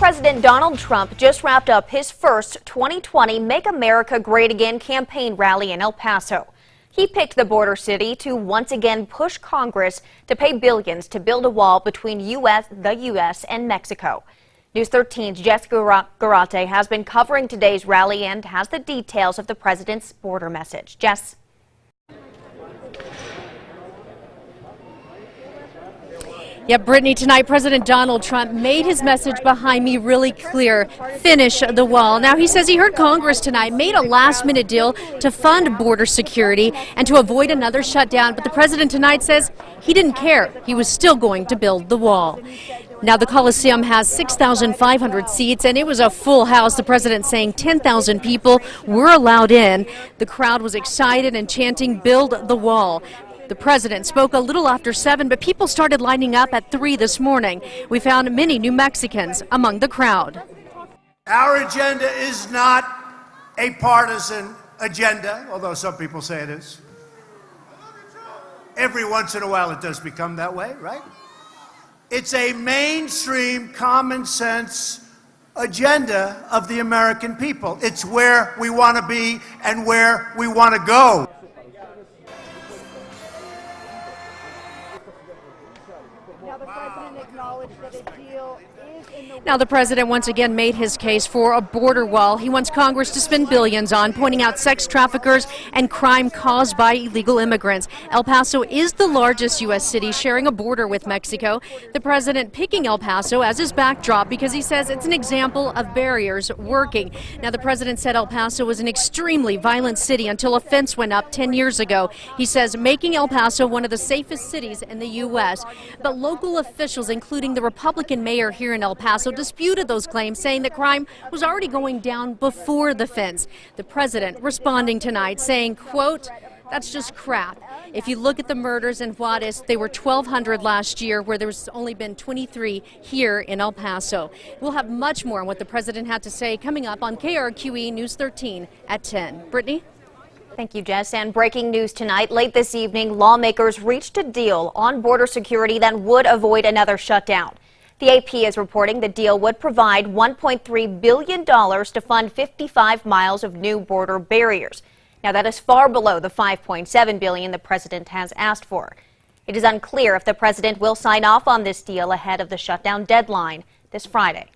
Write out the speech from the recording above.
President Donald Trump just wrapped up his first 2020 Make America Great Again campaign rally in El Paso. He picked the border city to once again push Congress to pay billions to build a wall between the U.S. and Mexico. News 13's Jessica Garate has been covering today's rally and has the details of the president's border message. Jess. Yeah, Brittany, tonight President Donald Trump made his message behind me really clear: finish the wall. Now, he says he heard Congress tonight made a last-minute deal to fund border security and to avoid another shutdown, but the president tonight says he didn't care. He was still going to build the wall. Now, the Coliseum has 6,500 seats, and it was a full house. The president saying 10,000 people were allowed in. The crowd was excited and chanting, "Build the wall." The president spoke a little after 7, but people started lining up at 3 this morning. We found many New Mexicans among the crowd. Our agenda is not a partisan agenda, although some people say it is. Every once in a while it does become that way, right? It's a mainstream, common sense agenda of the American people. It's where we want to be and where we want to go. Now, the president once again made his case for a border wall he wants Congress to spend billions on, pointing out sex traffickers and crime caused by illegal immigrants. El Paso is the largest U.S. city sharing a border with Mexico. The president picking El Paso as his backdrop because he says it's an example of barriers working. Now, the president said El Paso was an extremely violent city until a fence went up 10 years ago. He says making El Paso one of the safest cities in the U.S. But local officials, including the Republican mayor here in El Paso, disputed those claims, saying that crime was already going down before the fence. The president responding tonight saying, quote, "That's just crap. If you look at the murders in Juarez, they were 1,200 last year, where there's only been 23 here in El Paso." We'll have much more on what the president had to say coming up on KRQE News 13 at 10. Brittany? Thank you, Jess. And breaking news tonight, late this evening, lawmakers reached a deal on border security that would avoid another shutdown. The AP is reporting the deal would provide $1.3 billion to fund 55 miles of new border barriers. Now, that is far below the $5.7 billion the president has asked for. It is unclear if the president will sign off on this deal ahead of the shutdown deadline this Friday.